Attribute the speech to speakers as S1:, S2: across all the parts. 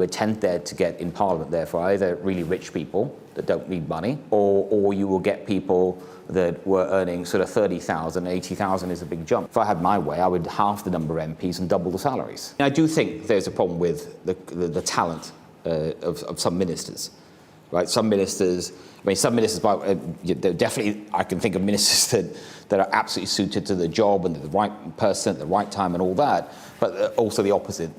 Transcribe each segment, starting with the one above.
S1: would tend there to get in Parliament, therefore, either really rich people that don't need money, or you will get people that were earning sort of 30,000, 80,000 is a big jump. If I had my way, I would halve the number of MPs and double the salaries. And I do think there's a problem with the talent of some ministers, right? Some ministers, definitely I can think of ministers that are absolutely suited to the job and the right person at the right time and all that, but also the opposite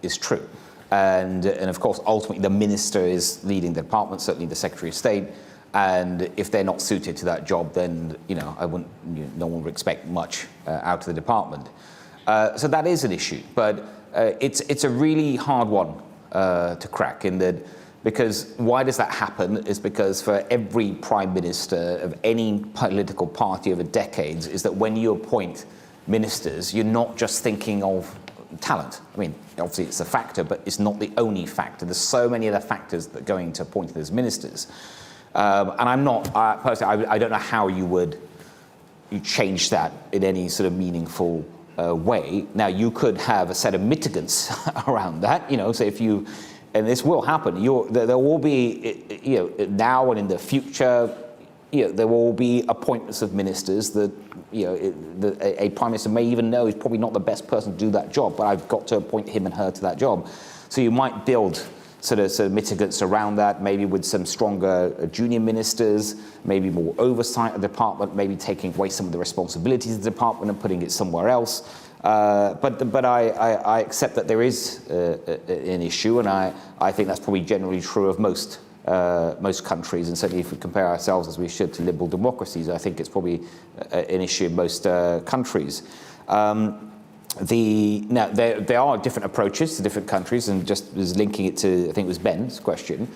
S1: is true. And of course, ultimately, the minister is leading the department, certainly the Secretary of State. And if they're not suited to that job, then no one would expect much out of the department. So that is an issue, but it's a really hard one to crack. Because why does that happen? Is because for every prime minister of any political party over decades, is that when you appoint ministers, you're not just thinking of talent. I mean, obviously it's a factor, but it's not the only factor. There's so many other factors that go into appointing those ministers. And I'm not, personally, I don't know how you change that in any sort of meaningful way. Now, you could have a set of mitigants around that, so if you, and this will happen, there will be, now and in the future, there will be appointments of ministers that, a prime minister may even know is probably not the best person to do that job, but I've got to appoint him and her to that job. So you might build sort of mitigants around that, maybe with some stronger junior ministers, maybe more oversight of the department, maybe taking away some of the responsibilities of the department and putting it somewhere else. But I accept that there is an issue, and I think that's probably generally true of most countries, and certainly if we compare ourselves as we should to liberal democracies, I think it's probably an issue in most countries. Now, there are different approaches to different countries, and just was linking it to, I think it was Ben's question.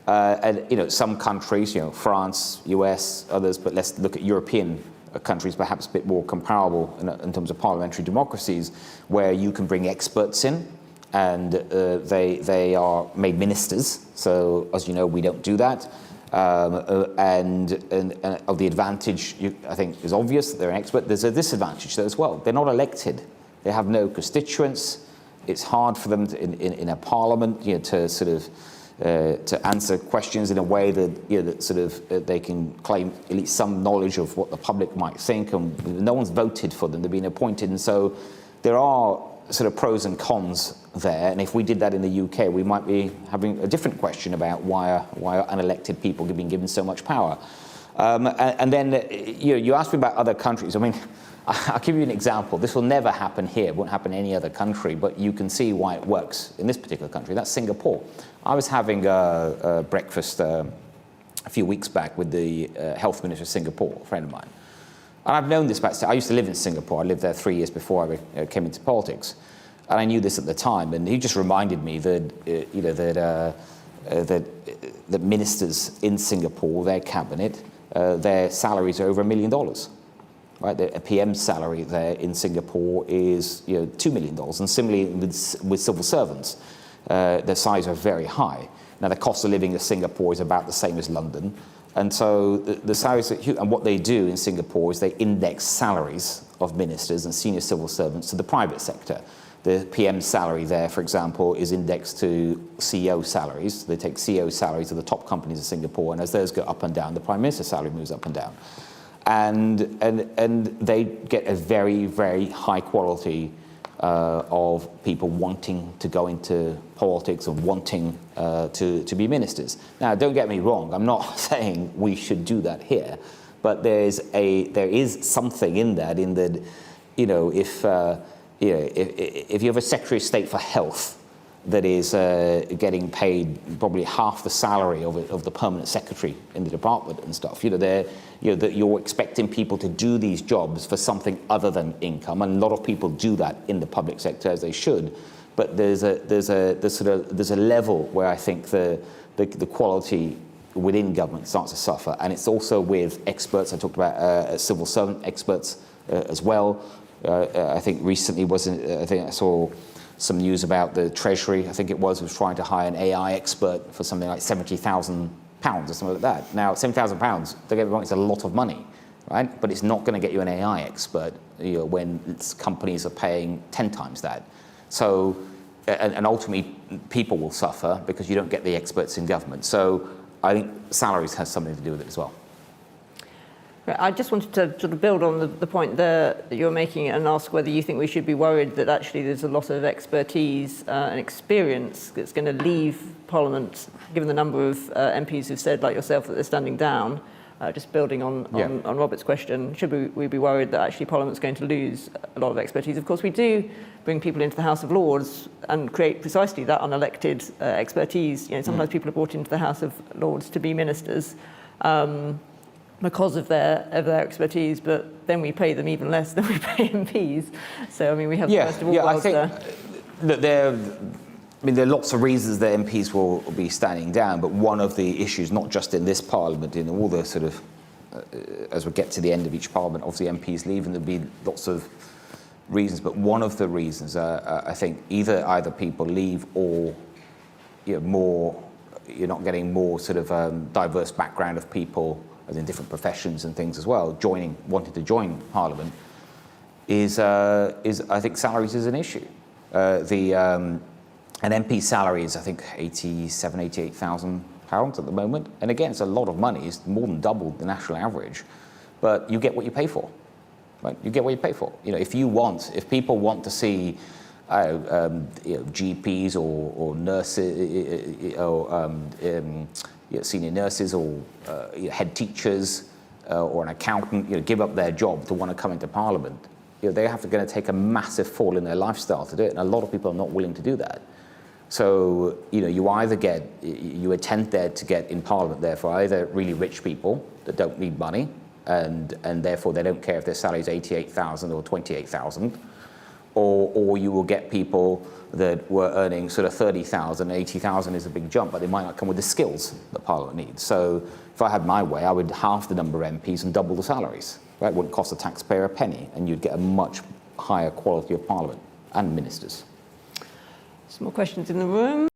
S1: And some countries, France, US, others, but let's look at European countries, perhaps a bit more comparable in terms of parliamentary democracies, where you can bring experts in, and they are made ministers. So, as you know, we don't do that. And of the advantage, I think, is obvious that they're an expert. There's a disadvantage though as well. They're not elected. They have no constituents. It's hard for them in a parliament, to sort of to answer questions in a way that that sort of they can claim at least some knowledge of what the public might think. And no one's voted for them; they've been appointed, and so there are sort of pros and cons there. And if we did that in the UK, we might be having a different question about why are unelected people being given so much power. And then you asked me about other countries. I mean, I'll give you an example. This will never happen here. It won't happen in any other country, but you can see why it works in this particular country. That's Singapore. I was having a breakfast a few weeks back with the health minister of Singapore, a friend of mine. And I've known this I used to live in Singapore. I lived there 3 years before I came into politics. And I knew this at the time. And he just reminded me that, that ministers in Singapore, their cabinet, their salaries are over $1 million. Right, a PM's salary there in Singapore is $2 million, and similarly with civil servants, their salaries are very high. Now the cost of living in Singapore is about the same as London, and so the salaries are huge. And what they do in Singapore is they index salaries of ministers and senior civil servants to the private sector. The PM salary there, for example, is indexed to CEO salaries. They take CEO salaries of the top companies in Singapore, and as those go up and down, the Prime Minister's salary moves up and down. And they get a very, very high quality of people wanting to go into politics and wanting to be ministers. Now, don't get me wrong. I'm not saying we should do that here, but there is something in that. If you have a Secretary of State for Health that is getting paid probably half the salary of the permanent secretary in the department and stuff, that you're expecting people to do these jobs for something other than income, and a lot of people do that in the public sector, as they should. But there's a level where I think the quality within government starts to suffer, and it's also with experts. I talked about civil servant experts as well. I think recently I think I saw some news about the Treasury, I think it was trying to hire an AI expert for something like £70,000 or something like that. Now, £70,000, don't get me wrong, it's a lot of money, right? But it's not going to get you an AI expert when companies are paying 10 times that. So and ultimately people will suffer because you don't get the experts in government. So I think salaries has something to do with it as well.
S2: I just wanted to sort of build on the point there that you're making and ask whether you think we should be worried that actually there's a lot of expertise and experience that's going to leave Parliament, given the number of MPs who've said, like yourself, that they're standing down. Just building on Robert's question, should we be worried that actually Parliament's going to lose a lot of expertise? Of course, we do bring people into the House of Lords and create precisely that unelected expertise. You know, sometimes people are brought into the House of Lords to be ministers. Because of their expertise, but then we pay them even less than we pay MPs. So I mean, we have the first of all worlds there.
S1: I think that there are lots of reasons that MPs will be standing down, but one of the issues, not just in this Parliament, in all the sort of, as we get to the end of each Parliament, obviously MPs leave, and there'll be lots of reasons, but one of the reasons, I think, either people leave or you're not getting more sort of diverse background of people as in different professions and things as well, wanting to join Parliament, is I think salaries is an issue. An MP salary is, I think, £88,000 at the moment, and again, it's a lot of money. It's more than double the national average, but you get what you pay for, right? You get what you pay for. You know, if people want to see GPs or nurses or senior nurses or head teachers or an accountant, give up their job to want to come into Parliament, they have to going to take a massive fall in their lifestyle to do it, and a lot of people are not willing to do that. So you either attend there to get in Parliament there for either really rich people that don't need money, and therefore they don't care if their salary is 88,000 or 28,000, or you will get people that were earning sort of 30,000, 80,000 is a big jump, but they might not come with the skills that Parliament needs. So if I had my way, I would halve the number of MPs and double the salaries. Right? It wouldn't cost the taxpayer a penny, and you'd get a much higher quality of Parliament and ministers.
S2: Some more questions in the room.